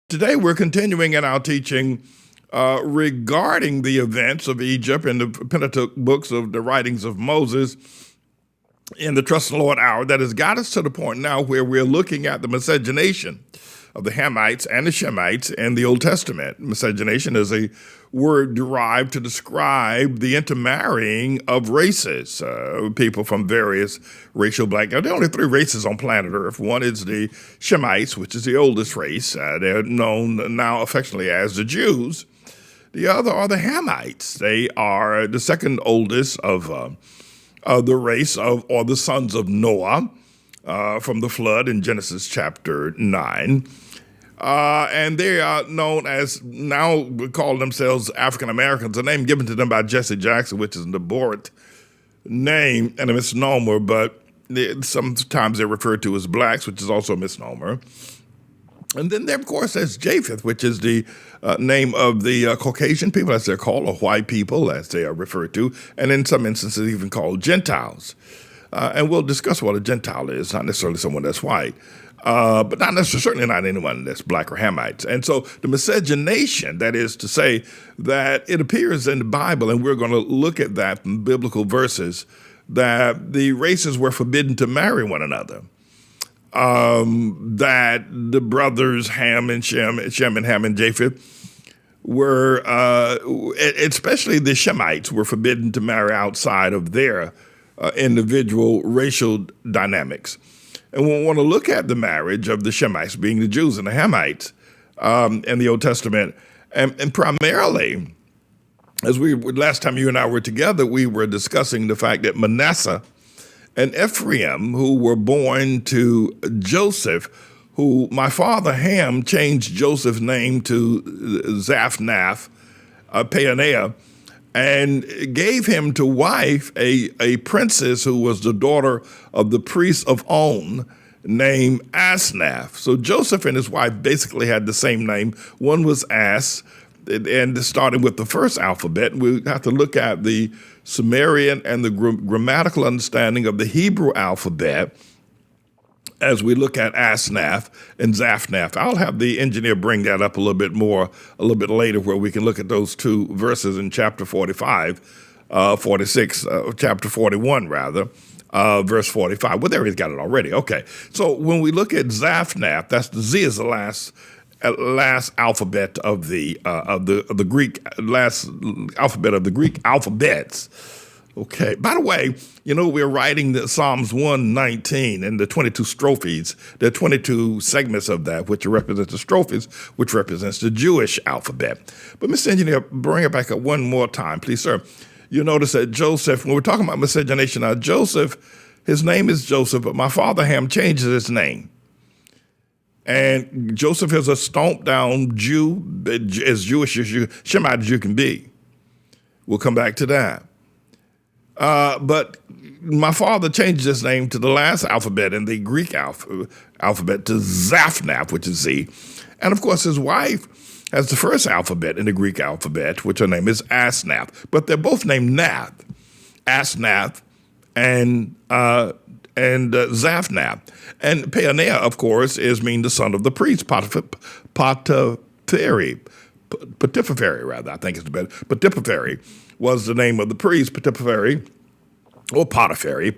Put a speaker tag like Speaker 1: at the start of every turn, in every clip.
Speaker 1: Today, we're continuing in our teaching regarding the events of Egypt in the Pentateuch books of the writings of Moses in the Trust in the Lord hour that has got us to the point now where we're looking at the miscegenation of the Hamites and the Shemites in the Old Testament. Miscegenation is a word derived to describe the intermarrying of races, people from various racial backgrounds. There are only three races on planet Earth. One is the Shemites, which is the oldest race. They're known now affectionately as the Jews. The other are the Hamites. They are the second oldest of the race of, or the sons of Noah from the flood in Genesis chapter 9. And they are known as, now we call themselves African Americans, a name given to them by Jesse Jackson, which is an abhorrent name and a misnomer, but sometimes they're referred to as blacks, which is also a misnomer. And then there, of course, there's Japheth, which is the name of the Caucasian people, as they're called, or white people, as they are referred to, and in some instances even called Gentiles. And we'll discuss what a Gentile is, not necessarily someone that's white, but not necessarily, certainly not anyone that's black or Hamites. And so the miscegenation, that is to say that it appears in the Bible, and we're going to look at that from biblical verses, that the races were forbidden to marry one another. That the brothers Ham and Shem and Ham and Japheth were, especially the Shemites, were forbidden to marry outside of their individual racial dynamics. And we want to look at the marriage of the Shemites, being the Jews, and the Hamites in the Old Testament. And primarily, as last time you and I were together, we were discussing the fact that Manasseh and Ephraim, who were born to Joseph, who my father Ham changed Joseph's name to Zaphnath, Paneah, and gave him to wife a princess who was the daughter of the priest of On, named Asnath. So Joseph and his wife basically had the same name. One was As, and starting with the first alphabet, we have to look at the Sumerian and the grammatical understanding of the Hebrew alphabet as we look at Asnath and Zaphnath. I'll have the engineer bring that up a little bit more a little bit later, where we can look at those two verses in chapter 45, 46, chapter 41 rather, verse 45. Well, there he's got it already. Okay, so when we look at Zaphnath, that's the Z is the last alphabet of the Greek, last alphabet of the Greek alphabets. Okay. By the way, you know, we're writing the Psalms 119 and the 22 strophes. There are 22 segments of that, which represent the strophes, which represents the Jewish alphabet. But Mr. Engineer, bring it back up one more time, please, sir. You notice that Joseph, when we're talking about miscegenation, now Joseph, his name is Joseph, but my father Ham changes his name. And Joseph is a stomped down Jew, as Jewish as you, Shemite as you can be. We'll come back to that. But my father changed his name to the last alphabet in the Greek alphabet to Zaphnath, which is Z. And of course, his wife has the first alphabet in the Greek alphabet, which her name is Asnath. But they're both named Nath, Asnath and Zaphnath. And Paneah, of course, means the son of the priest, Potipharah, rather, I think it's better. Potipharah was the name of the priest, Potipharah, or Potiphar,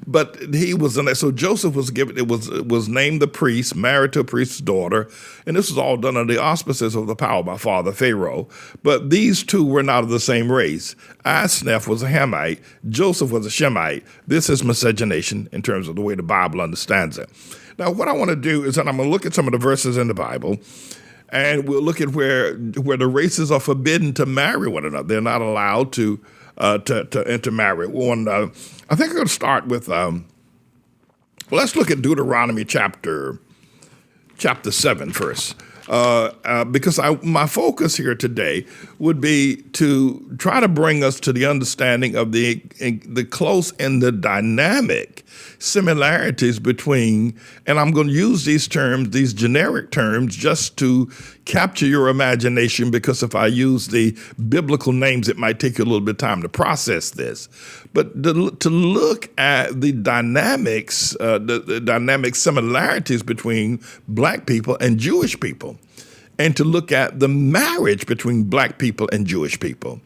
Speaker 1: but he was in that. So Joseph was given, it was named the priest, married to a priest's daughter, and this was all done under the auspices of the power of my father Pharaoh. But these two were not of the same race. Asnath was a Hamite, Joseph was a Shemite. This is miscegenation in terms of the way the Bible understands it. Now, what I want to do is that I'm going to look at some of the verses in the Bible, and we'll look at where the races are forbidden to marry one another. They're not allowed to intermarry. I think I'm going to start with, let's look at Deuteronomy chapter 7 first. Because my focus here today would be to try to bring us to the understanding of the close and the dynamic similarities between, and I'm going to use these terms, these generic terms, just to capture your imagination, because if I use the biblical names, it might take you a little bit of time to process this. But to look at the dynamics, the dynamic similarities between black people and Jewish people. and to look at the marriage between black people and Jewish people,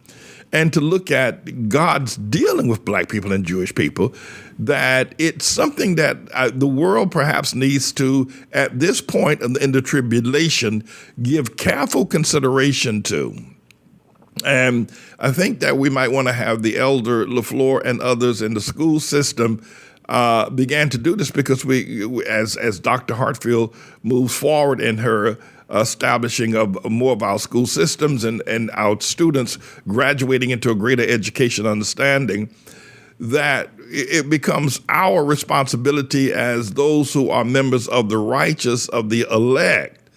Speaker 1: and to look at God's dealing with black people and Jewish people, that it's something that the world perhaps needs to, at this point in the tribulation, give careful consideration to. And I think that we might want to have the elder LaFleur and others in the school system began to do this, because we as Dr. Hartfield moves forward in her establishing of more of our school systems and our students graduating into a greater education understanding, that it becomes our responsibility as those who are members of the righteous, of the elect,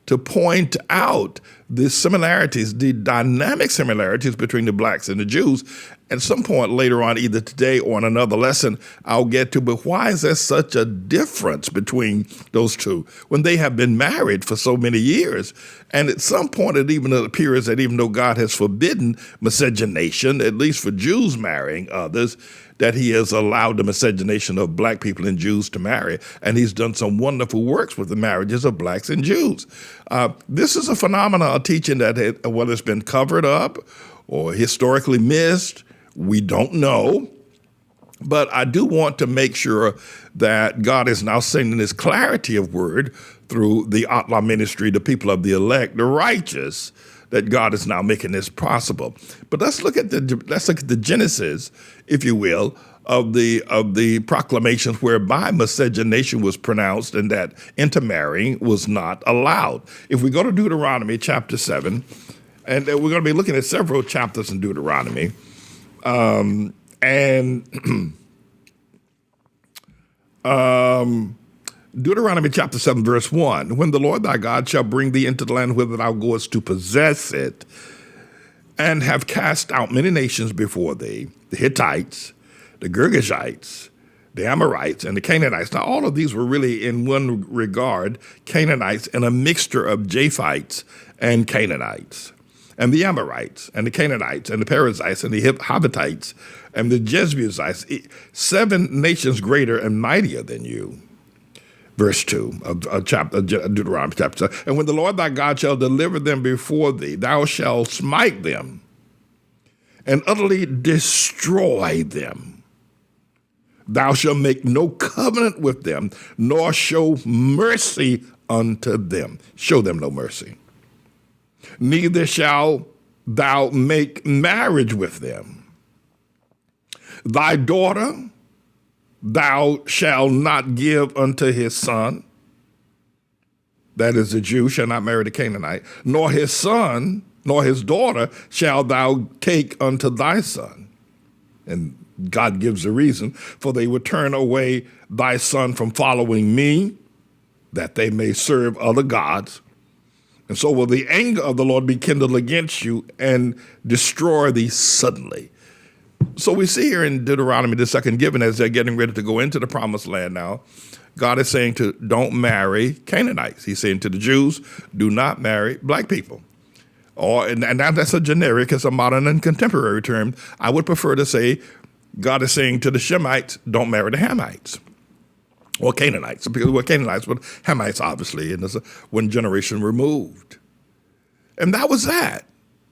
Speaker 1: to point out the similarities, the dynamic similarities between the blacks and the Jews. At some point later on, either today or in another lesson, I'll get to, but why is there such a difference between those two when they have been married for so many years? And at some point, it even appears that even though God has forbidden miscegenation, at least for Jews marrying others, that he has allowed the miscegenation of black people and Jews to marry. And he's done some wonderful works with the marriages of blacks and Jews. This is a phenomenon, a teaching that whether it's been covered up or historically missed, we don't know. But I do want to make sure that God is now sending this clarity of word through the ATLAH ministry, the people of the elect, the righteous, that God is now making this possible. But let's look at the genesis, if you will, of the proclamations whereby miscegenation was pronounced and that intermarrying was not allowed. If we go to Deuteronomy Chapter 7, and we're going to be looking at several chapters in Deuteronomy, Deuteronomy Chapter 7, verse 1, when the Lord thy God shall bring thee into the land whither thou goest to possess it, and have cast out many nations before thee, the Hittites, the Girgashites, the Amorites, and the Canaanites. Now, all of these were really, in one regard, Canaanites and a mixture of Japhites and Canaanites, and the Amorites, and the Canaanites, and the Perizzites, and the Hamites, and the Jebusites, 7 nations greater and mightier than you. Verse 2 of Deuteronomy chapter 7. And when the Lord thy God shall deliver them before thee, thou shalt smite them and utterly destroy them. Thou shalt make no covenant with them, nor show mercy unto them. Show them no mercy. Neither shalt thou make marriage with them. Thy daughter thou shalt not give unto his son, that is, the Jew shall not marry the Canaanite, nor his son, nor his daughter shall thou take unto thy son. And God gives the reason, for they would turn away thy son from following me, that they may serve other gods. And so will the anger of the Lord be kindled against you and destroy thee suddenly. So we see here in Deuteronomy, the second given, as they're getting ready to go into the promised land now, God is saying to don't marry Canaanites. He's saying to the Jews, do not marry black people. And that's a generic, it's a modern and contemporary term. I would prefer to say God is saying to the Shemites, don't marry the Hamites. Or Canaanites. Because we're Canaanites, but Hamites, obviously, and there's one generation removed. And that was that.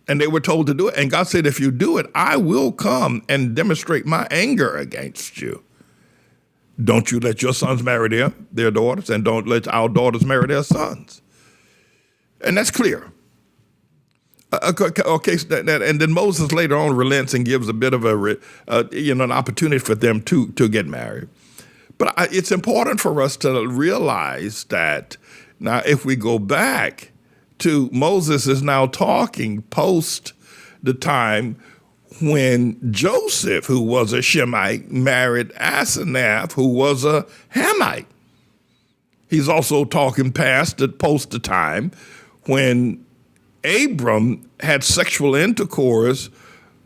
Speaker 1: And they were told to do it. And God said, if you do it, I will come and demonstrate my anger against you. Don't you let your sons marry their daughters, and don't let our daughters marry their sons. And that's clear. Okay, and then Moses later on relents and gives a bit of an opportunity for them to get married. But it's important for us to realize that now, if we go back to Moses is now talking post the time when Joseph, who was a Shemite, married Asenath, who was a Hamite. He's also talking post the time when Abram had sexual intercourse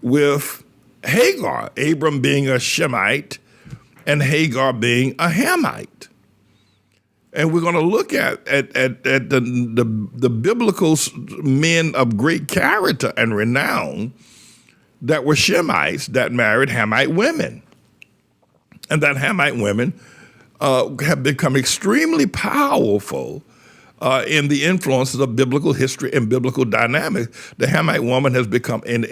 Speaker 1: with Hagar, Abram being a Shemite and Hagar being a Hamite. And we're going to look at the biblical men of great character and renown that were Shemites that married Hamite women. And that Hamite women have become extremely powerful in the influences of biblical history and biblical dynamics, the Hamite woman has become an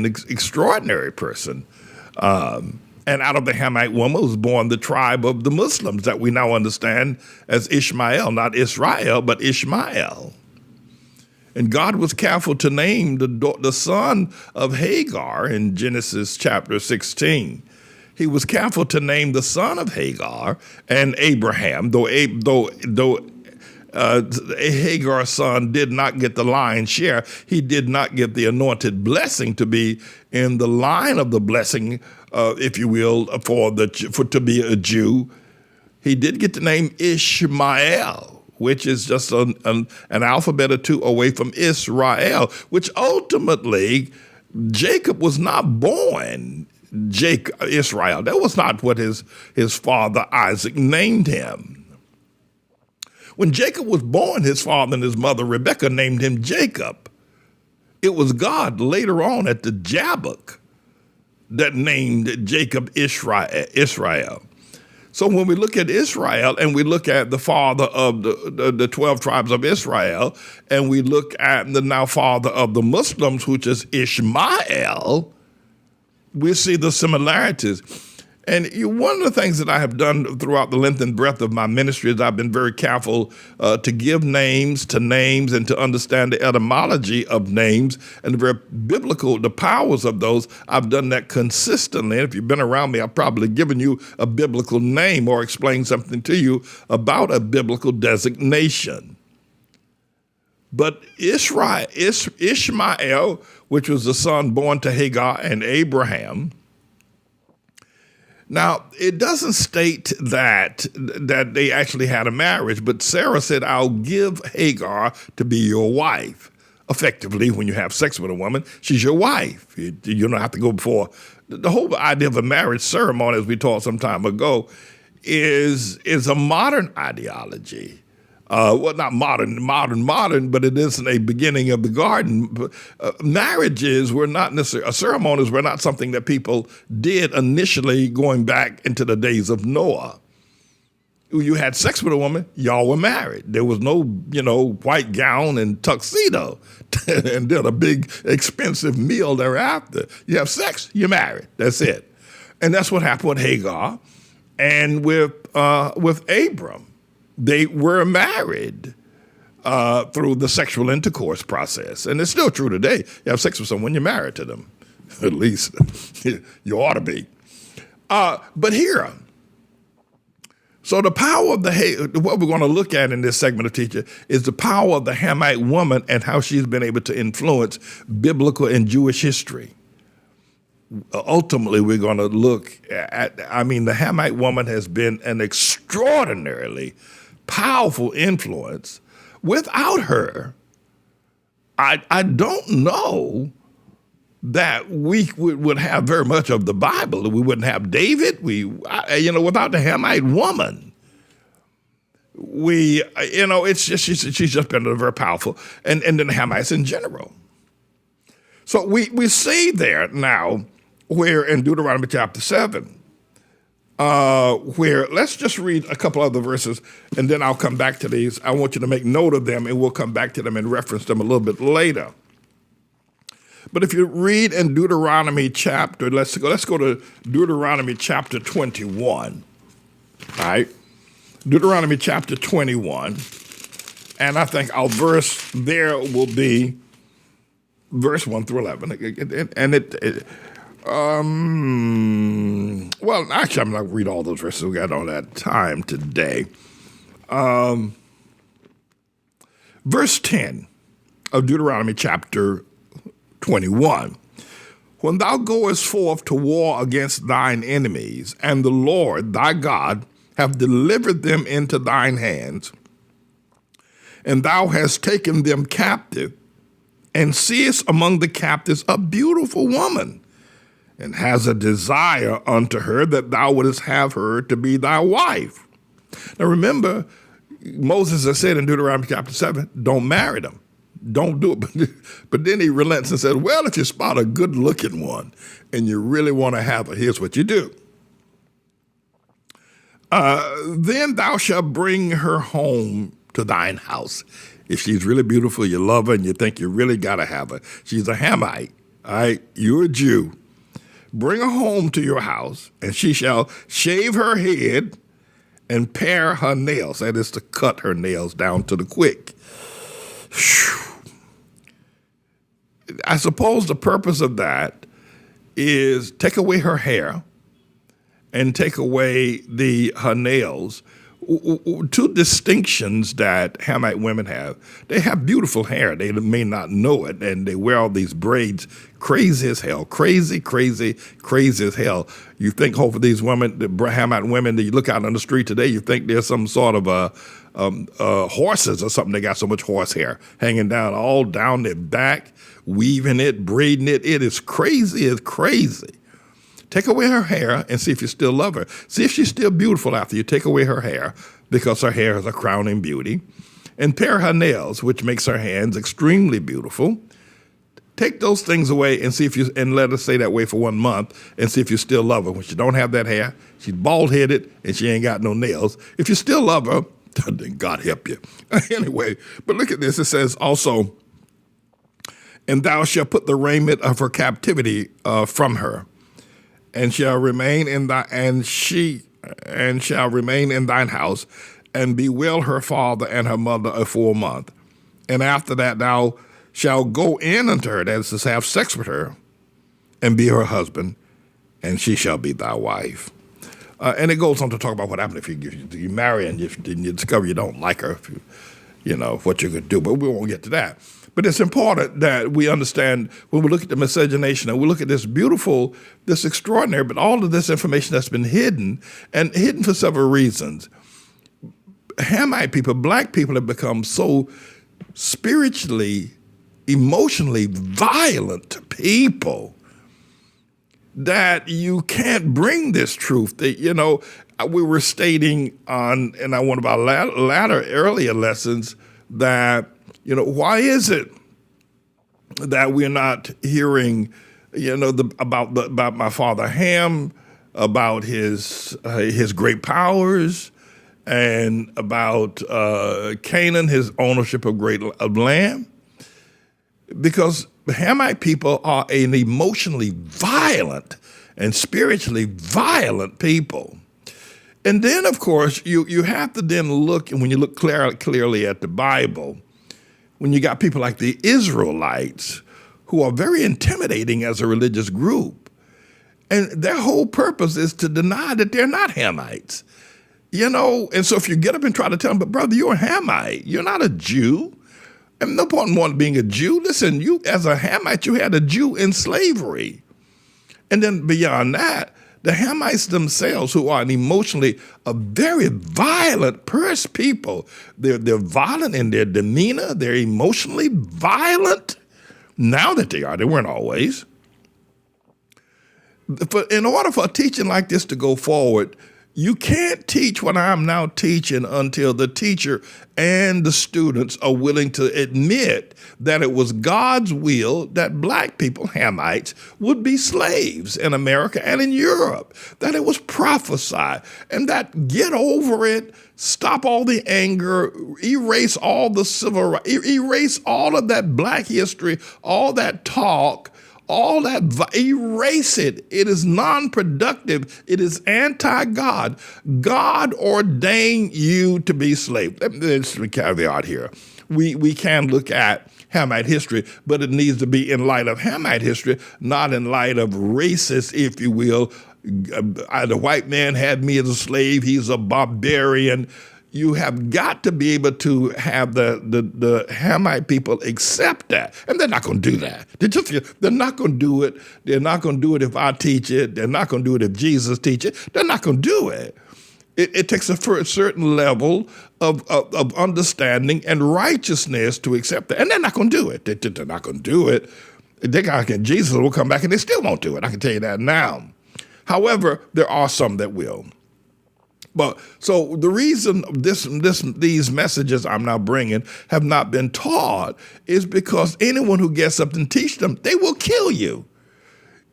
Speaker 1: extraordinary person. And out of the Hamite woman was born the tribe of the Muslims that we now understand as Ishmael, not Israel, but Ishmael. And God was careful to name the son of Hagar in Genesis chapter 16. He was careful to name the son of Hagar and Abraham, though Hagar's son did not get the lion's share. He did not get the anointed blessing to be in the line of the blessing, if you will, for to be a Jew. He did get the name Ishmael, which is just an alphabet or two away from Israel, which ultimately Jacob was not born Israel. That was not what his father Isaac named him. When Jacob was born, his father and his mother Rebekah named him Jacob. It was God later on at the Jabbok that named Jacob Israel. So when we look at Israel and we look at the father of the 12 tribes of Israel, and we look at the now father of the Muslims, which is Ishmael, we see the similarities. And one of the things that I have done throughout the length and breadth of my ministry is I've been very careful to give names to names and to understand the etymology of names and the powers of those. I've done that consistently. And if you've been around me, I've probably given you a biblical name or explained something to you about a biblical designation. But Ishmael, which was the son born to Hagar and Abraham. Now, it doesn't state that they actually had a marriage, but Sarah said, I'll give Hagar to be your wife. Effectively, when you have sex with a woman, she's your wife. You don't have to go before. The whole idea of a marriage ceremony, as we taught some time ago, is a modern ideology. Well, not modern, but it isn't a beginning of the garden. Marriages were not necessarily, ceremonies were not something that people did initially going back into the days of Noah. You had sex with a woman, y'all were married. There was no, white gown and tuxedo and then a big expensive meal thereafter. You have sex, you're married. That's it. And that's what happened with Hagar and with Abram. They were married through the sexual intercourse process. And it's still true today. You have sex with someone, you're married to them. At least you ought to be. But here, so the power of what we're going to look at in this segment of teaching is the power of the Hamite woman and how she's been able to influence biblical and Jewish history. Ultimately, we're going to look at, the Hamite woman has been an extraordinarily powerful influence. Without her, I don't know that we would have very much of the Bible. We wouldn't have David. Without the Hamite woman, it's just she's just been very powerful, and then the Hamites in general. So we see there now where in Deuteronomy chapter 7. Where let's just read a couple other verses and then I'll come back to these. I want you to make note of them and we'll come back to them and reference them a little bit later. But if you read in Deuteronomy chapter, let's go to Deuteronomy chapter 21. All right. Deuteronomy chapter 21. And I think our verse there will be verse 1 through 11. And well, actually, I'm not going to read all those verses. We got all that time today. Verse 10 of Deuteronomy chapter 21. When thou goest forth to war against thine enemies, and the Lord thy God have delivered them into thine hands, and thou hast taken them captive, and seest among the captives a beautiful woman, and has a desire unto her that thou wouldest have her to be thy wife. Now remember, Moses has said in Deuteronomy chapter 7, don't marry them. Don't do it. But then he relents and says, well, if you spot a good-looking one and you really want to have her, here's what you do. Then thou shalt bring her home to thine house. If she's really beautiful, you love her, and you think you really got to have her. She's a Hamite, all right? You're a Jew. Bring her home to your house, and she shall shave her head and pare her nails. That is to cut her nails down to the quick. I suppose the purpose of that is take away her hair and take away her nails. Two distinctions that Hamite women have. They have beautiful hair. They may not know it, and they wear all these braids, crazy as hell, crazy as hell. You think, hopefully, these women, the Hamite women that you look out on the street today, you think they're some sort of horses or something. They got so much horse hair hanging down, all down their back, weaving it, braiding it. It is crazy as crazy. Take away her hair and see if you still love her. See if she's still beautiful after you take away her hair, because her hair is a crowning beauty. And pare her nails, which makes her hands extremely beautiful. Take those things away and see if you, and let her stay that way for 1 month and see if you still love her. When she don't have that hair, she's bald-headed and she ain't got no nails. If you still love her, then God help you. Anyway, but look at this. It says also, and thou shalt put the raiment of her captivity from her, and shall remain in shall remain in thine house, and bewail her father and her mother a full month. And after that thou shalt go in unto her, that is to have sex with her, and be her husband, and she shall be thy wife. And it goes on to talk about what happens if you marry and you discover you don't like her, what you could do. But we won't get to that. But it's important that we understand when we look at the miscegenation and we look at this beautiful, this extraordinary, but all of this information that's been hidden, and hidden for several reasons. Hamite people, black people, have become so spiritually, emotionally violent people that you can't bring this truth. We were stating in one of our earlier lessons that, why is it that we're not hearing, about my father Ham, about his great powers, and about Canaan, his ownership of land? Because Hamite people are an emotionally violent and spiritually violent people. And then, of course, you have to then look, and when you look clearly at the Bible, when you got people like the Israelites, who are very intimidating as a religious group, and their whole purpose is to deny that they're not Hamites. And so if you get up and try to tell them, but brother, you're a Hamite, you're not a Jew. And no point more in being a Jew. Listen, you as a Hamite, you had a Jew in slavery. And then beyond that, the Hamites themselves, who are a very violent people, they're violent in their demeanor, they're emotionally violent. Now that they weren't always. But in order for a teaching like this to go forward, you can't teach what I'm now teaching until the teacher and the students are willing to admit that it was God's will that black people, Hamites, would be slaves in America and in Europe, that it was prophesied, and that get over it, stop all the anger, erase all the civil rights, erase all of that black history, all that talk, all that, erase it. It is non-productive. It is anti-God. God ordained you to be slaves. There's a caveat here. We can look at Hamite history, but it needs to be in light of Hamite history, not in light of racist, if you will. The white man had me as a slave. He's a barbarian. You have got to be able to have the Hamite people accept that. And they're not going to do that. They're not going to do it. They're not going to do it if I teach it. They're not going to do it if Jesus teach it. They're not going to do it. It takes a certain level of understanding and righteousness to accept that. And they're not going to do it. They're not going to do it. Jesus will come back and they still won't do it. I can tell you that now. However, there are some that will. But so the reason these messages I'm now bringing have not been taught is because anyone who gets up and teach them, they will kill you.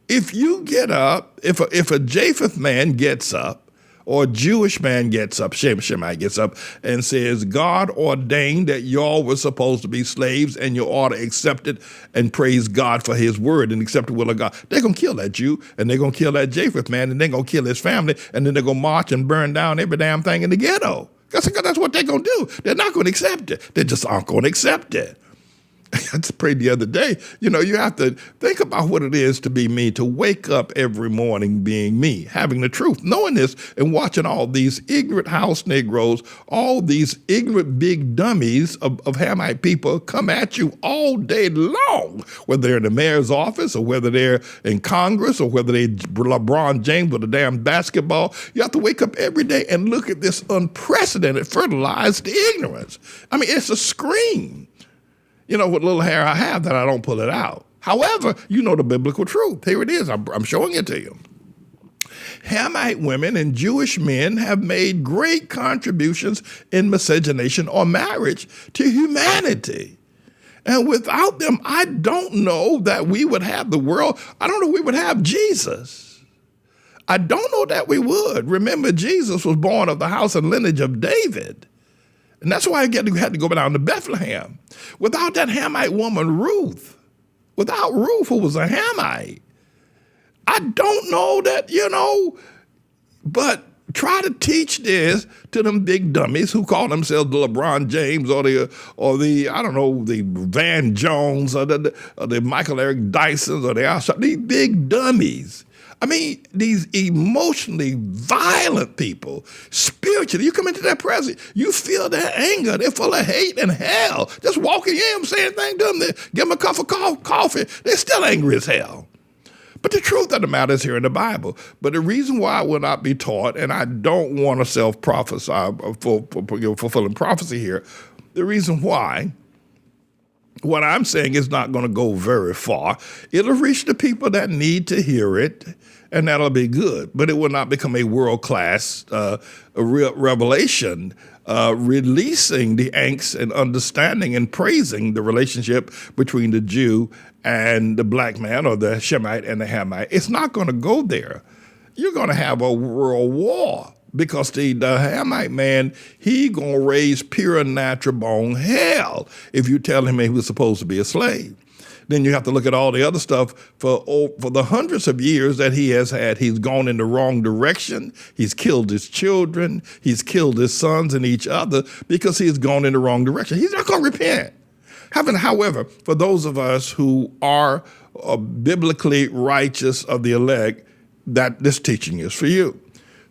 Speaker 1: If you get up, if a Japheth man gets up, or a Jewish man gets up, Shemite gets up and says, God ordained that y'all were supposed to be slaves and you ought to accept it and praise God for his word and accept the will of God. They're going to kill that Jew and they're going to kill that Japheth man and they're going to kill his family and then they're going to march and burn down every damn thing in the ghetto. That's what they're going to do. They're not going to accept it. They just aren't going to accept it. I just prayed the other day, you have to think about what it is to be me, to wake up every morning being me, having the truth, knowing this and watching all these ignorant house Negroes, all these ignorant big dummies of Hamite people come at you all day long, whether they're in the mayor's office or whether they're in Congress or whether they're LeBron James with a damn basketball. You have to wake up every day and look at this unprecedented fertilized ignorance. I mean, it's a scream. What little hair I have that I don't pull it out. However, the biblical truth. Here it is. I'm showing it to you. Hamite women and Jewish men have made great contributions in miscegenation or marriage to humanity. And without them, I don't know that we would have the world. I don't know we would have Jesus. I don't know that we would. Remember, Jesus was born of the house and lineage of David. And that's why he had to go down to Bethlehem. Without that Hamite woman, Ruth, who was a Hamite, I don't know that, but try to teach this to them big dummies who call themselves the LeBron James or the I don't know, the Van Jones or the Michael Eric Dysons or these big dummies. I mean, these emotionally violent people, spiritually, you come into their presence, you feel their anger. They're full of hate and hell. Just walking in, saying anything to them, give them a cup of coffee. They're still angry as hell. But the truth of the matter is here in the Bible. But the reason why I will not be taught, and I don't want to self-prophesy, fulfilling prophecy here, the reason why, what I'm saying is not going to go very far. It'll reach the people that need to hear it, and that'll be good. But it will not become a world-class revelation, releasing the angst and understanding and praising the relationship between the Jew and the black man or the Shemite and the Hamite. It's not going to go there. You're going to have a world war. Because the Hamite man, he gonna raise pure natural born hell if you tell him he was supposed to be a slave. Then you have to look at all the other stuff for the hundreds of years that he has had. He's gone in the wrong direction. He's killed his children. He's killed his sons and each other because he's gone in the wrong direction. He's not gonna repent. However, for those of us who are biblically righteous of the elect, that this teaching is for you.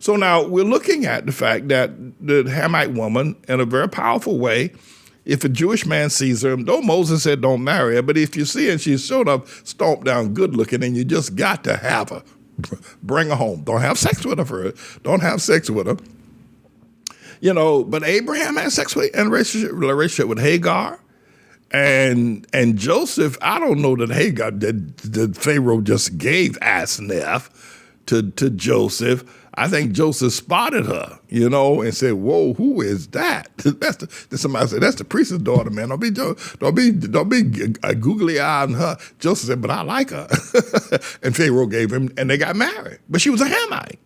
Speaker 1: So now we're looking at the fact that the Hamite woman, in a very powerful way, if a Jewish man sees her, though Moses said don't marry her, but if you see her and she's sort of stomped down good looking and you just got to have her, bring her home. Don't have sex with her first. Don't have sex with her. But Abraham had sex with and relationship with Hagar. And Joseph, I don't know that Hagar, that Pharaoh just gave Asnath to Joseph. I think Joseph spotted her, and said, "Whoa, who is that?" Somebody said, "That's the priest's daughter, man. Don't be googly eyeing her." Joseph said, "But I like her," and Pharaoh gave him, and they got married. But she was a Hamite.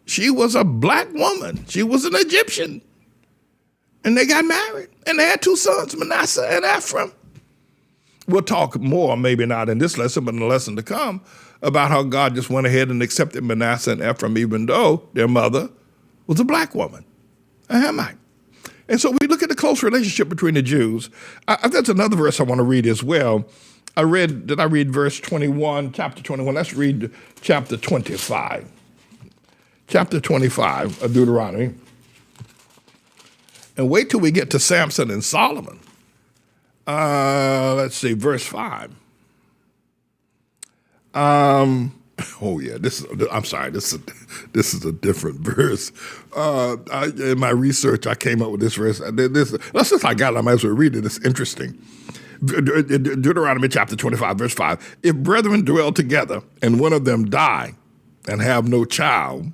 Speaker 1: She was a black woman. She was an Egyptian, and they got married, and they had two sons, Manasseh and Ephraim. We'll talk more, maybe not in this lesson, but in the lesson to come, about how God just went ahead and accepted Manasseh and Ephraim, even though their mother was a black woman, a Hamite. And so we look at the close relationship between the Jews. That's another verse I want to read as well. Did I read verse 21, chapter 21? Let's read chapter 25. Chapter 25 of Deuteronomy. And wait till we get to Samson and Solomon. Let's see, verse 5. Oh yeah, I'm sorry. This is a different verse. In my research, I came up with this verse. That's just I got it. I might as well read it. It's interesting. Deuteronomy chapter 25, verse 5. If brethren dwell together and one of them die and have no child,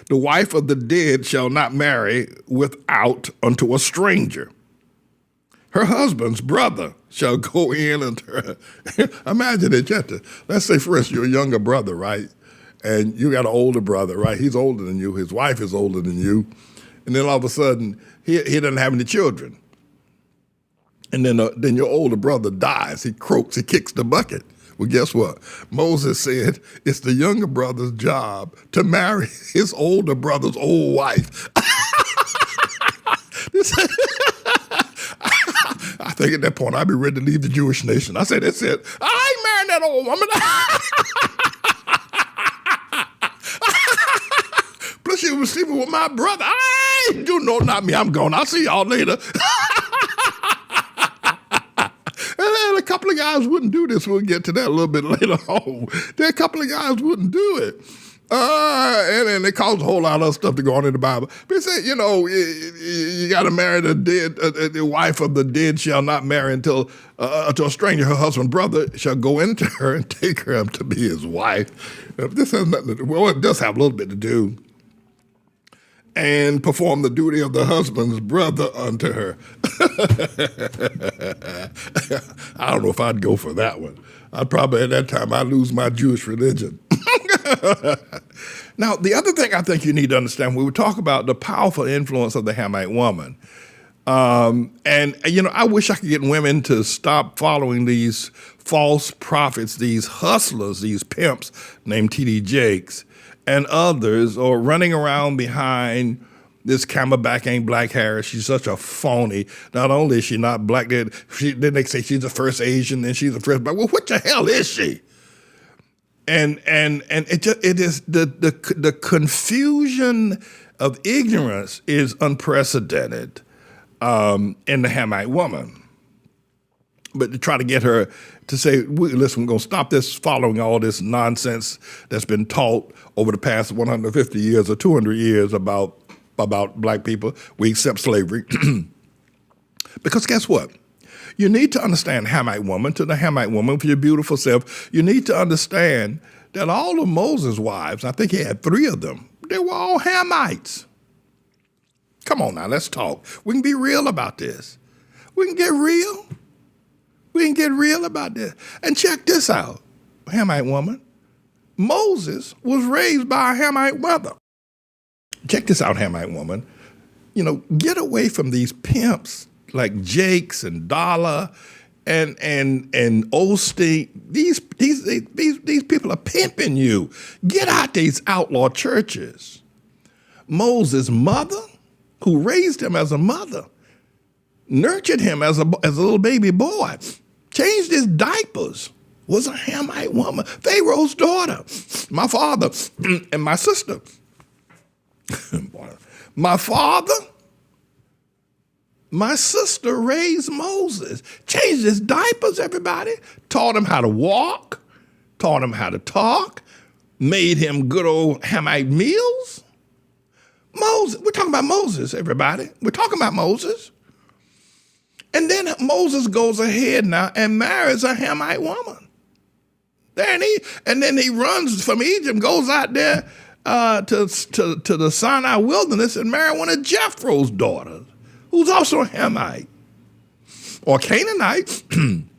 Speaker 1: the wife of the dead shall not marry without unto a stranger. Her husband's brother shall go in and imagine it, let's say, for instance, your younger brother, right? and you got an older brother, right? He's older than you. His wife is older than you. And then all of a sudden, he doesn't have any children. And then your older brother dies. He croaks. He kicks the bucket. Well, guess what? Moses said it's the younger brother's job to marry his older brother's old wife. I think at that point I'd be ready to leave the Jewish nation. I said, that's it. I ain't marrying that old woman. Plus she was sleeping with my brother. I ain't do no, not me. I'm gone. I'll see y'all later. And a couple of guys wouldn't do this. We'll get to that a little bit later on. There a couple of guys wouldn't do it. And then they caused a whole lot of other stuff to go on in the Bible. But they said, you got to marry the dead, the wife of the dead shall not marry until a stranger, her husband's brother, shall go into her and take her up to be his wife. This has nothing to do, well, it does have a little bit to do. And perform the duty of the husband's brother unto her. I don't know if I'd go for that one. I'd probably, at that time, I'd lose my Jewish religion. Now, the other thing I think you need to understand, we would talk about the powerful influence of the Hamite woman. I wish I could get women to stop following these false prophets, these hustlers, these pimps named T.D. Jakes, and others, or running around behind this Camelback ain't black Harris. She's such a phony. Not only is she not black, then they say she's the first Asian, then she's the first black. Well, what the hell is she? And it is the confusion of ignorance is unprecedented in the Hamite woman. But to try to get her to say, listen, we're going to stop this following all this nonsense that's been taught over the past 150 years or 200 years about black people. We accept slavery. Because guess what? You need to understand Hamite woman, to the Hamite woman, for your beautiful self. You need to understand that all of Moses' wives, I think he had 3 of them, they were all Hamites. Come on now, let's talk. We can be real about this. We can get real. We can get real about this. And check this out, Hamite woman. Moses was raised by a Hamite mother. Check this out, Hamite woman. Get away from these pimps like Jakes and Dollar and Osteen. These people are pimping you. Get out these outlaw churches. Moses' mother, who raised him as a mother, nurtured him as a little baby boy, changed his diapers, was a Hamite woman, Pharaoh's daughter, my father and my sister. My father, my sister raised Moses, changed his diapers, everybody, taught him how to walk, taught him how to talk, made him good old Hamite meals. Moses, we're talking about Moses, everybody. We're talking about Moses. And then Moses goes ahead now and marries a Hamite woman. And then he runs from Egypt, goes out there to the Sinai wilderness and marry one of Jethro's daughters, who's also a Hamite or Canaanite. And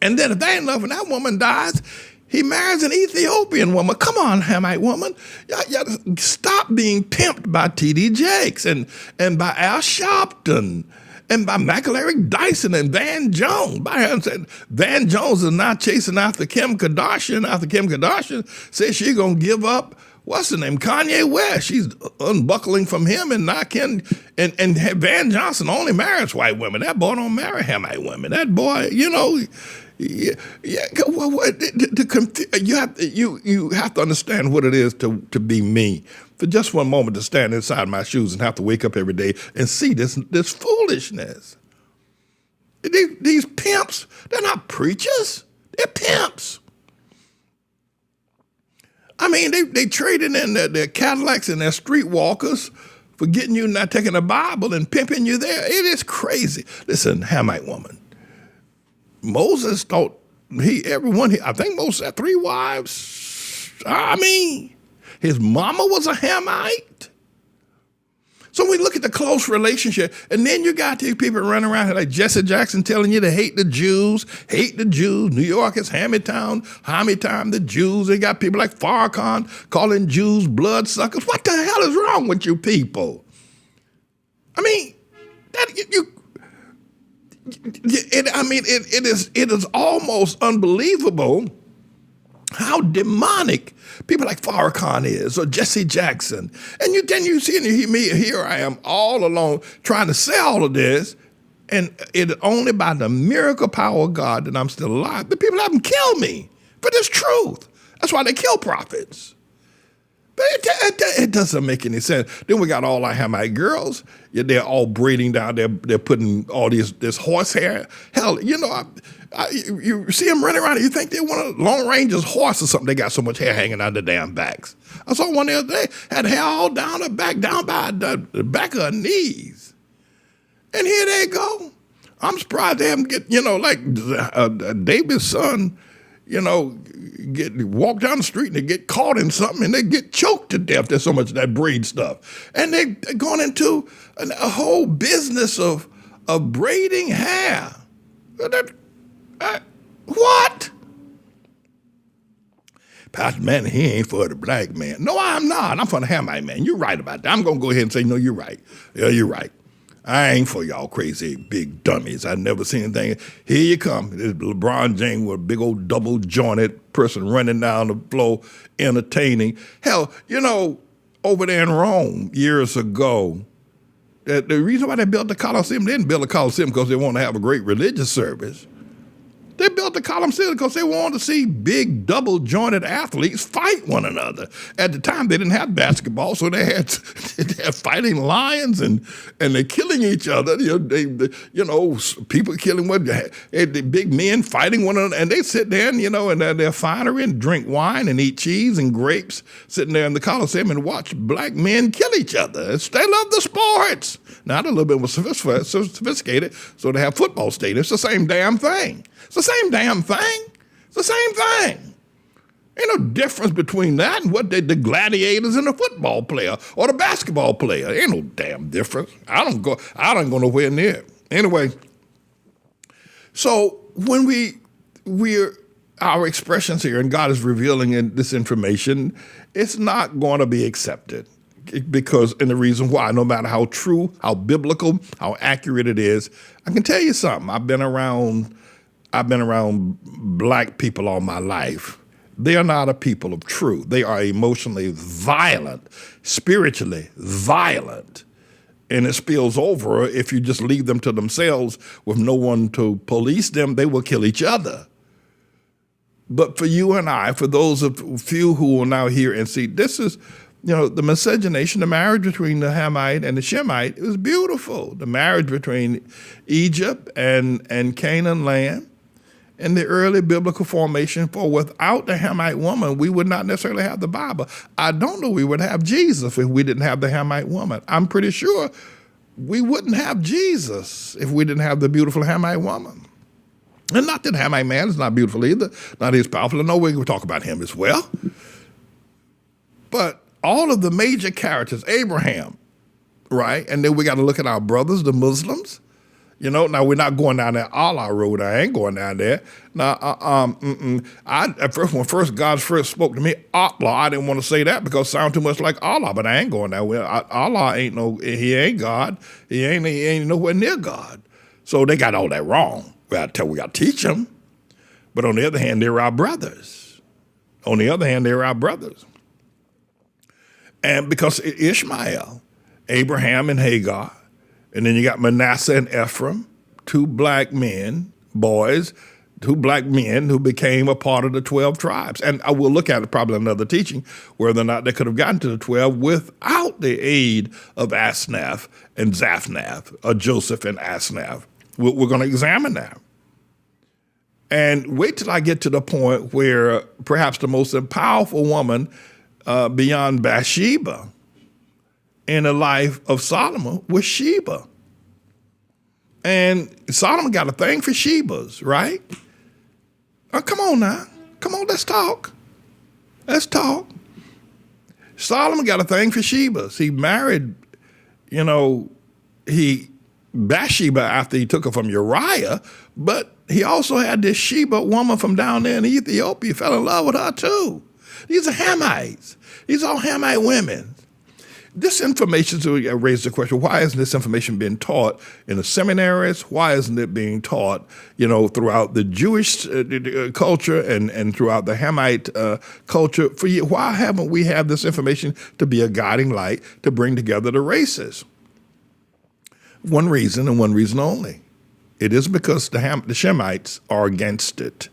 Speaker 1: then if they ain't love when that woman dies, he marries an Ethiopian woman. Come on, Hamite woman. Y'all stop being pimped by T.D. Jakes and by Al Sharpton and by McAlary Dyson and Van Jones. Van Jones is not chasing after Kim Kardashian. After Kim Kardashian says she's going to give up, what's her name, Kanye West. She's unbuckling from him and not Ken. And Van Johnson only marries white women. That boy don't marry Hamite women. That boy, you have to understand what it is to be me. For just one moment to stand inside my shoes and have to wake up every day and see this foolishness. These pimps, they're not preachers. They're pimps. I mean, they traded in their Cadillacs and their streetwalkers for getting you not taking a Bible and pimping you there. It is crazy. Listen, Hamite woman. Moses thought I think Moses had 3 wives. I mean, his mama was a Hamite. So we look at the close relationship, and then you got these people running around here like Jesse Jackson telling you to hate the Jews. New York is Hammy Time, the Jews. They got people like Farrakhan calling Jews bloodsuckers. What the hell is wrong with you people? I mean, it is almost unbelievable how demonic people like Farrakhan is, or Jesse Jackson. And then you see me, here I am all alone trying to say all of this, and it's only by the miracle power of God that I'm still alive. The people haven't killed me for this truth. That's why they kill prophets. But it doesn't make any sense. Then we got all our Hamite girls. They're all braiding down. They're putting all this horsehair. Hell, you see them running around and you think they're one of the Lone Ranger's horse or something. They got so much hair hanging out their damn backs. I saw one the other day, had hair all down her back, down by the back of her knees. And here they go. I'm surprised they haven't get, like David's son, walk down the street and they get caught in something and they get choked to death. There's so much of that braid stuff. And they've gone into a whole business of braiding hair. What? Pastor Man, he ain't for the black man. No, I'm not. I'm for the Hamite man. You're right about that. I'm going to go ahead and say, no, you're right. Yeah, you're right. I ain't for y'all crazy big dummies. I've never seen anything. Here you come. This LeBron James with a big old double-jointed person running down the floor entertaining. Hell, over there in Rome years ago, the reason why they built the Colosseum, they didn't build the Colosseum because they wanted to have a great religious service. They built the Colosseum because they wanted to see big double-jointed athletes fight one another. At the time, they didn't have basketball, so they had fighting lions and they're killing each other. People killing the big men fighting one another, and they sit there and in their finery and drink wine and eat cheese and grapes, sitting there in the Colosseum and watch black men kill each other. They love the sports. Now they're a little bit more sophisticated, so they have football stadiums. It's the same damn thing. It's the same damn thing. It's the same thing. Ain't no difference between that and what the gladiators and the football player or the basketball player. Ain't no damn difference. I don't go nowhere near it. Anyway, so when we're our expressions here and God is revealing this information, it's not going to be accepted. Because, and the reason why, no matter how true, how biblical, how accurate it is, I can tell you something. I've been around black people all my life. They are not a people of truth. They are emotionally violent, spiritually violent. And it spills over. If you just leave them to themselves with no one to police them, they will kill each other. But for you and I, for those of few who will now hear and see, this is, the miscegenation, the marriage between the Hamite and the Shemite, is beautiful. The marriage between Egypt and Canaan land and the early biblical formation, for without the Hamite woman, we would not necessarily have the Bible. I don't know we would have Jesus if we didn't have the Hamite woman. I'm pretty sure we wouldn't have Jesus if we didn't have the beautiful Hamite woman. And not that the Hamite man is not beautiful either, not as powerful. No way we talk about him as well. But all of the major characters, Abraham, right? And then we got to look at our brothers, the Muslims. Now we're not going down that ATLAH road. I ain't going down there. Now, when God first spoke to me, ATLAH, I didn't want to say that because it sounded too much like Allah, but I ain't going that way. Allah he ain't God. He ain't nowhere near God. So they got all that wrong. We got to teach them. But on the other hand, they're our brothers. And because Ishmael, Abraham and Hagar, and then you got Manasseh and Ephraim, two black men who became a part of the 12 tribes. And I will look at it probably in another teaching, whether or not they could have gotten to the 12 without the aid of Asnath and Zaphnath, or Joseph and Asnath. We're going to examine that. And wait till I get to the point where perhaps the most powerful woman beyond Bathsheba in the life of Solomon was Sheba. And Solomon got a thing for Shebas, right? Come on now. Come on, let's talk. Solomon got a thing for Shebas. He married he Bathsheba after he took her from Uriah, but he also had this Sheba woman from down there in Ethiopia, fell in love with her too. These are Hamites. These are all Hamite women. This information, so we raised the question, why isn't this information being taught in the seminaries? Why isn't it being taught, throughout the Jewish culture and throughout the Hamite culture? Why haven't we had this information to be a guiding light to bring together the races? One reason and one reason only. It is because the Shemites are against it.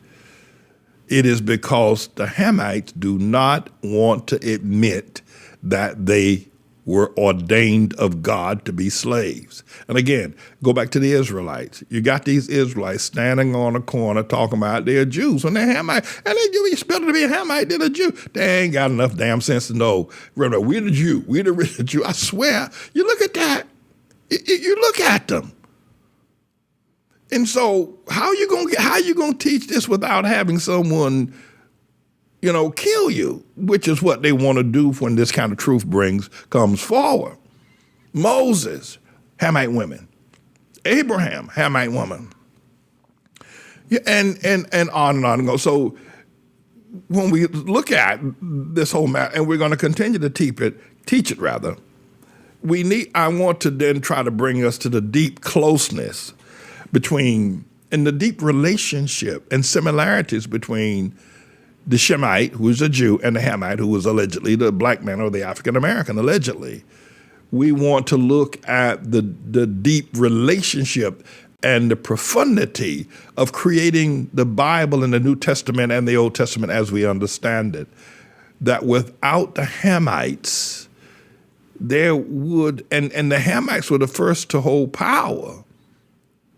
Speaker 1: It is because the Hamites do not want to admit that they were ordained of God to be slaves. And again, go back to the Israelites. You got these Israelites standing on a corner talking about they're Jews when they're Hamites. And they you spell it to be a Hamite, they're a Jew. They ain't got enough damn sense to know. We're the Jew. We're the real Jew. I swear. You look at that. You look at them. And so how you gonna teach this without having someone kill you, which is what they want to do when this kind of truth comes forward. Moses, Hamite women. Abraham, Hamite woman. Yeah, and on and on and go. So when we look at this whole matter, and we're going to continue to teach it rather, I want to then try to bring us to the deep closeness and the deep relationship and similarities between the Shemite, who is a Jew, and the Hamite, who was allegedly the black man or the African American, allegedly. We want to look at the deep relationship and the profundity of creating the Bible and the New Testament and the Old Testament as we understand it. That without the Hamites, there would, and the Hamites were the first to hold power.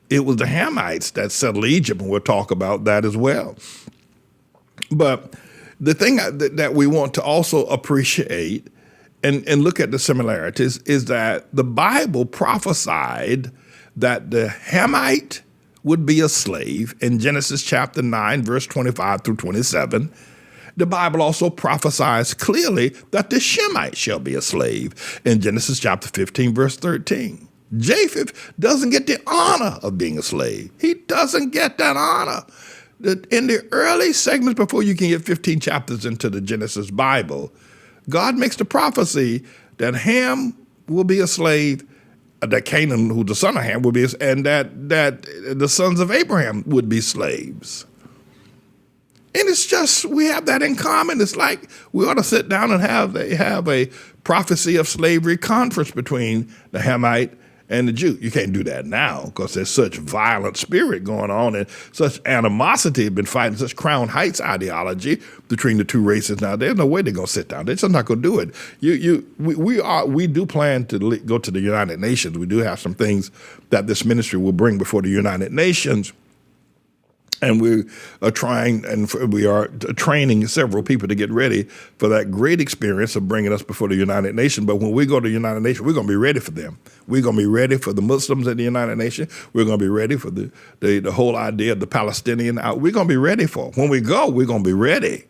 Speaker 1: It was the Hamites that settled Egypt, and we'll talk about that as well. But the thing that we want to also appreciate and look at the similarities is that the Bible prophesied that the Hamite would be a slave in Genesis chapter 9, verse 25 through 27. The Bible also prophesies clearly that the Shemite shall be a slave in Genesis chapter 15, verse 13. Japheth doesn't get the honor of being a slave. He doesn't get that honor. In the early segments before you can get 15 chapters into the Genesis Bible, God makes the prophecy that Ham will be a slave, that Canaan, who's the son of Ham, will be, and that the sons of Abraham would be slaves. And it's just, we have that in common. It's like we ought to sit down and have a prophecy of slavery conference between the Hamite and the Jew. You can't do that now because there's such violent spirit going on and such animosity have been fighting, such Crown Heights ideology between the two races now. There's no way they're going to sit down. They're just not going to do it. We do plan to go to the United Nations. We do have some things that this ministry will bring before the United Nations. And we are training several people to get ready for that great experience of bringing us before the United Nations. But when we go to the United Nations, we're going to be ready for them. We're going to be ready for the Muslims at the United Nations. We're going to be ready for the whole idea of the Palestinian. We're going to be ready for it. When we go, we're going to be ready.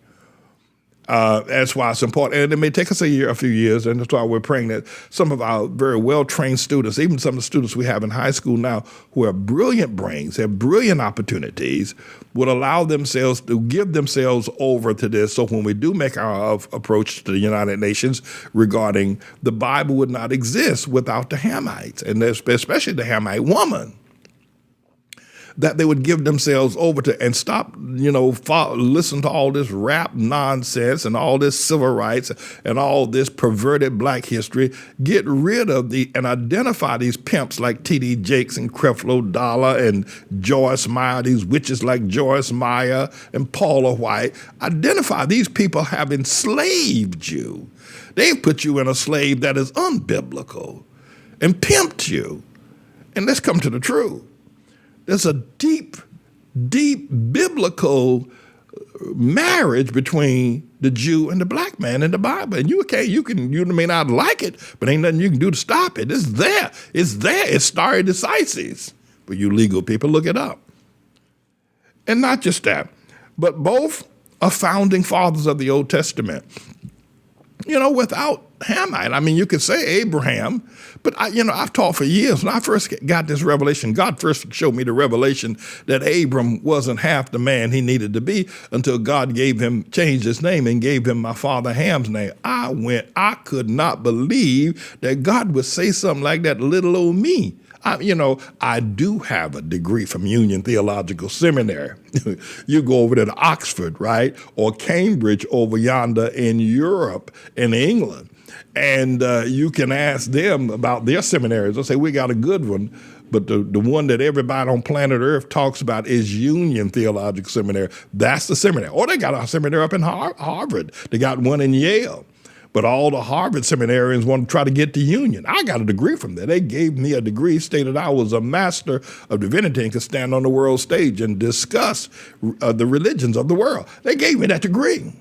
Speaker 1: That's why it's important. And it may take us a few years, and that's why we're praying that some of our very well-trained students, even some of the students we have in high school now who have brilliant brains, have brilliant opportunities, would allow themselves to give themselves over to this. So when we do make our approach to the United Nations regarding the Bible would not exist without the Hamites, and especially the Hamite woman. That they would give themselves over to and stop, listen to all this rap nonsense and all this civil rights and all this perverted black history. Get rid of and identify these pimps like T.D. Jakes and Creflo Dollar and Joyce Meyer, these witches like Joyce Meyer and Paula White. Identify these people have enslaved you. They've put you in a slave that is unbiblical and pimped you. And let's come to the truth. There's a deep, deep biblical marriage between the Jew and the black man in the Bible. And you may not like it, but ain't nothing you can do to stop it. It's there. It's stare decisis. For you legal people, look it up. And not just that, but both are founding fathers of the Old Testament. Without Hamite. I mean, you could say Abraham, but I've taught for years. When I first got this revelation, God first showed me the revelation that Abram wasn't half the man he needed to be until God changed his name and gave him my father Ham's name. I could not believe that God would say something like that to little old me. I do have a degree from Union Theological Seminary. You go over to Oxford, right, or Cambridge over yonder in Europe, in England, and you can ask them about their seminaries. They'll say, we got a good one, but the one that everybody on planet Earth talks about is Union Theological Seminary. That's the seminary. Or they got a seminary up in Harvard. They got one in Yale. But all the Harvard seminarians want to try to get to Union. I got a degree from there. They gave me a degree, stated I was a master of divinity and could stand on the world stage and discuss the religions of the world. They gave me that degree.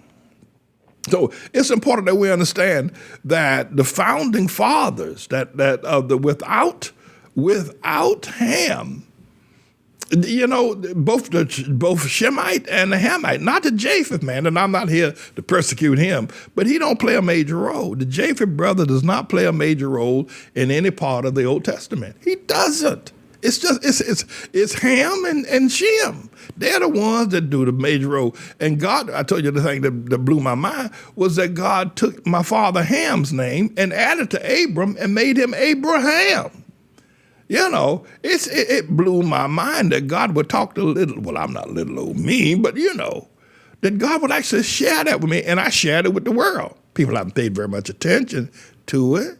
Speaker 1: So it's important that we understand that the founding fathers, without Ham, both Shemite and the Hamite, not the Japheth man, and I'm not here to persecute him, but he don't play a major role. The Japheth brother does not play a major role in any part of the Old Testament. He doesn't. It's Ham and Shem. They're the ones that do the major role. And God, I told you the thing that blew my mind was that God took my father Ham's name and added to Abram and made him Abraham. It blew my mind that God would talk to I'm not little old me, but that God would actually share that with me, and I shared it with the world. People haven't paid very much attention to it,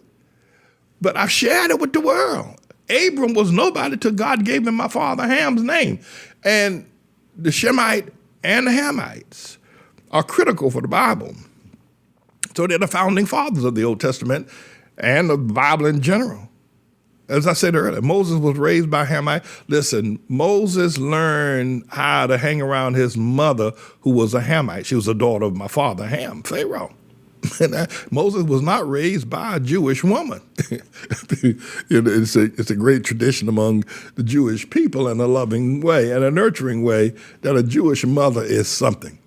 Speaker 1: but I've shared it with the world. Abram was nobody till God gave him my father Ham's name. And the Shemite and the Hamites are critical for the Bible. So they're the founding fathers of the Old Testament and the Bible in general. As I said earlier, Moses was raised by Hammach. Listen, Moses learned how to hang around his mother, who was a Hamite. She was a daughter of my father, Ham, Pharaoh. Moses was not raised by a Jewish woman. It's a great tradition among the Jewish people in a loving way and a nurturing way that a Jewish mother is something.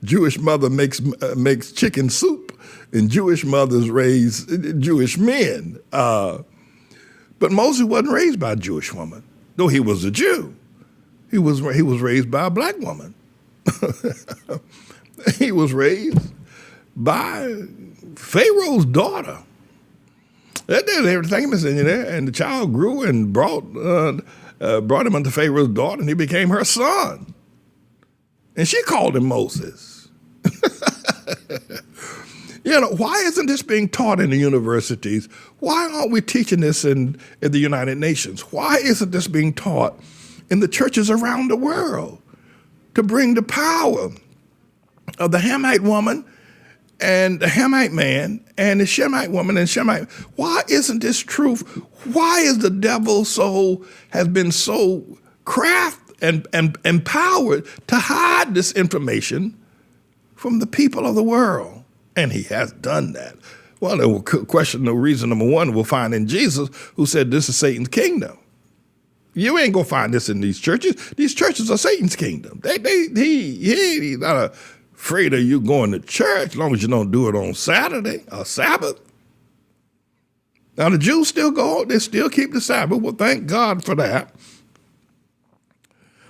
Speaker 1: Jewish mother makes chicken soup, and Jewish mothers raise Jewish men. But Moses wasn't raised by a Jewish woman, though he was a Jew. He was raised by a black woman. He was raised by Pharaoh's daughter. That did everything, and the child grew and brought him unto Pharaoh's daughter, and he became her son. And she called him Moses. Why isn't this being taught in the universities? Why aren't we teaching this in the United Nations? Why isn't this being taught in the churches around the world to bring the power of the Hamite woman and the Hamite man and the Shemite woman and Shemite? Why isn't this truth? Why is the devil has been so craft and empowered to hide this information from the people of the world? And he has done that. Well, the reason number one we'll find in Jesus, who said this is Satan's kingdom. You ain't gonna find this in these churches. These churches are Satan's kingdom. He's not afraid of you going to church as long as you don't do it on Saturday or Sabbath. Now the Jews still go, they still keep the Sabbath. Well, thank God for that.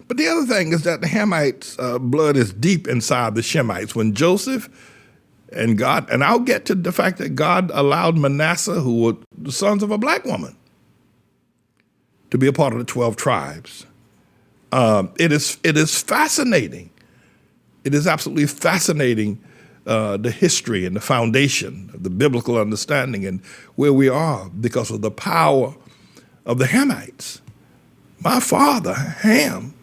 Speaker 1: But the other thing is that the Hamites' blood is deep inside the Shemites. When Joseph and God, and I'll get to the fact that God allowed Manasseh, who were the sons of a black woman, to be a part of the 12 tribes. It is fascinating. It is absolutely fascinating, the history and the foundation of the biblical understanding and where we are because of the power of the Hamites. My father, Ham.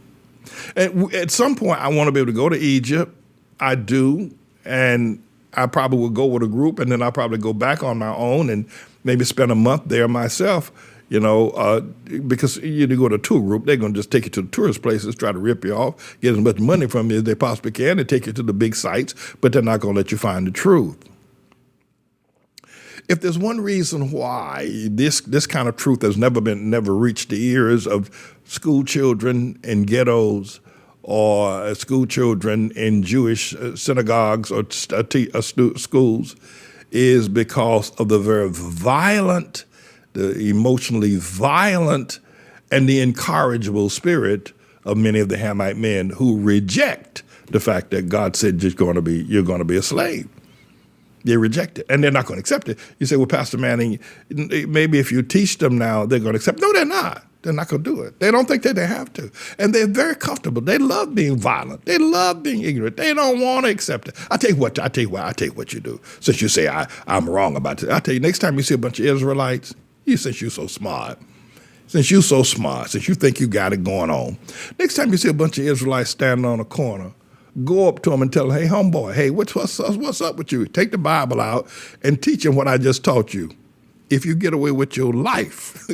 Speaker 1: And at some point, I want to be able to go to Egypt. I do, and I probably will go with a group, and then I'll probably go back on my own and maybe spend a month there myself, because you go to a tour group, they're going to just take you to the tourist places, try to rip you off, get as much money from you as they possibly can, and take you to the big sites, but they're not going to let you find the truth. If there's one reason why this kind of truth has never reached the ears of school children in ghettos or school children in Jewish synagogues or schools, is because of the very violent, the emotionally violent, and the incorrigible spirit of many of the Hamite men who reject the fact that God said you're going to be a slave. They reject it, and they're not going to accept it. You say, well, Pastor Manning, maybe if you teach them now, they're going to accept it. No, they're not. They're not going to do it. They don't think that they have to. And they're very comfortable. They love being violent. They love being ignorant. They don't want to accept it. I'll tell you what you do. Since you say I'm wrong about it, I'll tell you, next time you see a bunch of Israelites, since you're so smart, since you think you got it going on, next time you see a bunch of Israelites standing on a corner, go up to them and tell them, hey, homeboy, hey, what's up with you? Take the Bible out and teach them what I just taught you. If you get away with your life,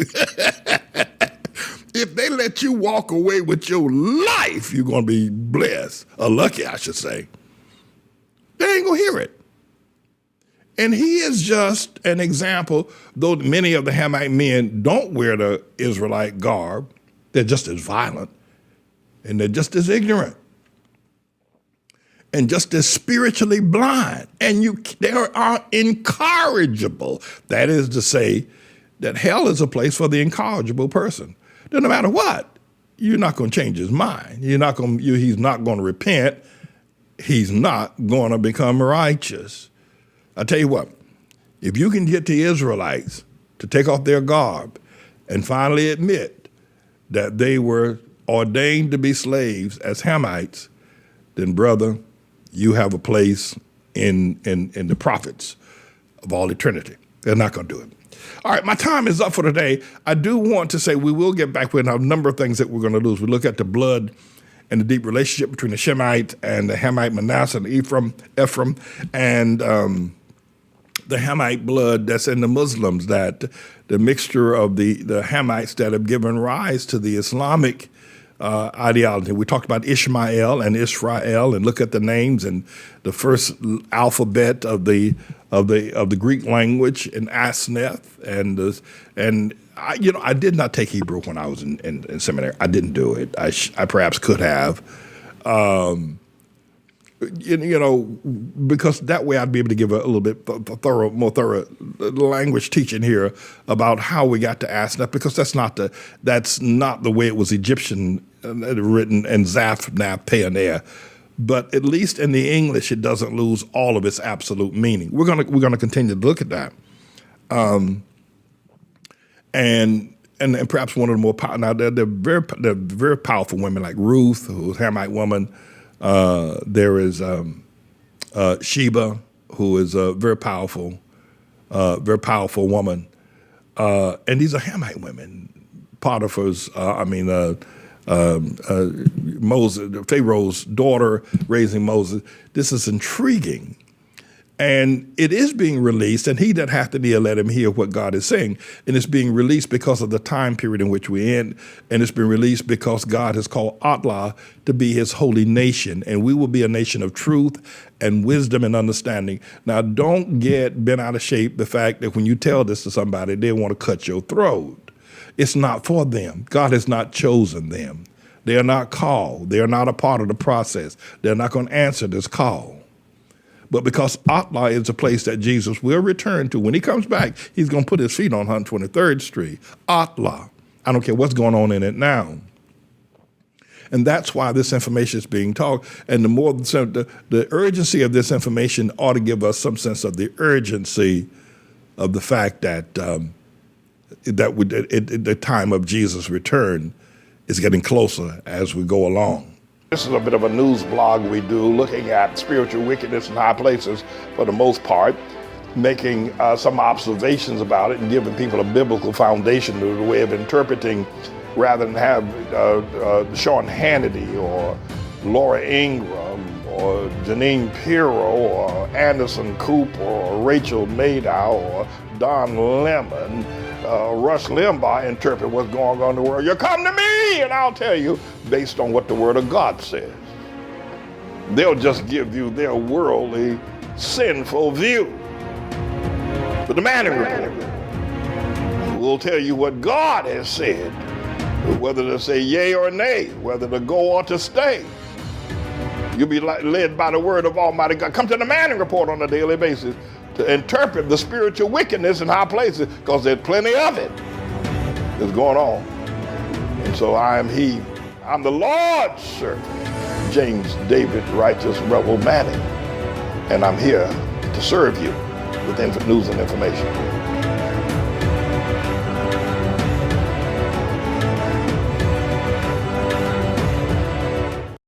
Speaker 1: if they let you walk away with your life, you're going to be blessed, or lucky, I should say. They ain't going to hear it. And he is just an example, though many of the Hamite men don't wear the Israelite garb, they're just as violent, and they're just as ignorant, and just as spiritually blind. And they are incorrigible. That is to say that hell is a place for the incorrigible person. No matter what, you're not going to change his mind. He's not going to repent. He's not going to become righteous. I tell you what, if you can get the Israelites to take off their garb and finally admit that they were ordained to be slaves as Hamites, then brother, you have a place in the prophets of all eternity. They're not going to do it. All right, my time is up for today. I do want to say we will get back with a number of things that we're going to lose. We look at the blood and the deep relationship between the Shemites and the Hamite Manasseh and Ephraim, and the Hamite blood that's in the Muslims, that the mixture of the Hamites that have given rise to the Islamic ideology. We talked about Ishmael and Israel, and look at the names and the first alphabet of the Greek language in Asneth, and I did not take Hebrew when I was in seminary. I didn't do it. I perhaps could have, because that way I'd be able to give a little bit more thorough language teaching here about how we got to Asneth, because that's not the way it was Egyptian written and Zaphnath Payoneer. But at least in the English, it doesn't lose all of its absolute meaning. We're gonna continue to look at that, and perhaps one of the more powerful. Now they're very powerful women like Ruth, who's a Hamite woman. There is Sheba, who is a very powerful woman, and these are Hamite women. Potiphar's, Moses, Pharaoh's daughter raising Moses. This is intriguing. And it is being released, and he that hath an ear, let him hear what God is saying. And it's being released because of the time period in which we're in, and it's been released because God has called ATLAH to be his holy nation, and we will be a nation of truth and wisdom and understanding. Now, don't get bent out of shape the fact that when you tell this to somebody, they want to cut your throat. It's not for them. God has not chosen them. They are not called. They are not a part of the process. They're not going to answer this call. But because ATLAH is a place that Jesus will return to, when he comes back, he's going to put his feet on 123rd Street. ATLAH. I don't care what's going on in it now. And that's why this information is being taught. And the urgency of this information ought to give us some sense of the urgency of the fact that the time of Jesus' return is getting closer as we go along. This is a bit of a news blog we do, looking at spiritual wickedness in high places for the most part, making some observations about it and giving people a biblical foundation to the way of interpreting, rather than have Sean Hannity or Laura Ingraham or Janine Pirro or Anderson Cooper or Rachel Maddow or Don Lemon, Rush Limbaugh interpret what's going on in the world. You come to me and I'll tell you based on what the Word of God says. They'll just give you their worldly, sinful view. But the Manning Report will tell you what God has said, whether to say yea or nay, whether to go or to stay. You'll be led by the word of Almighty God. Come to the Manning Report on a daily basis. to interpret the spiritual wickedness in high places, because there's plenty of it that's going on. And so I am he. I'm the Lord's servant, James David Righteous Rebel Manning, and I'm here to serve you with news and information.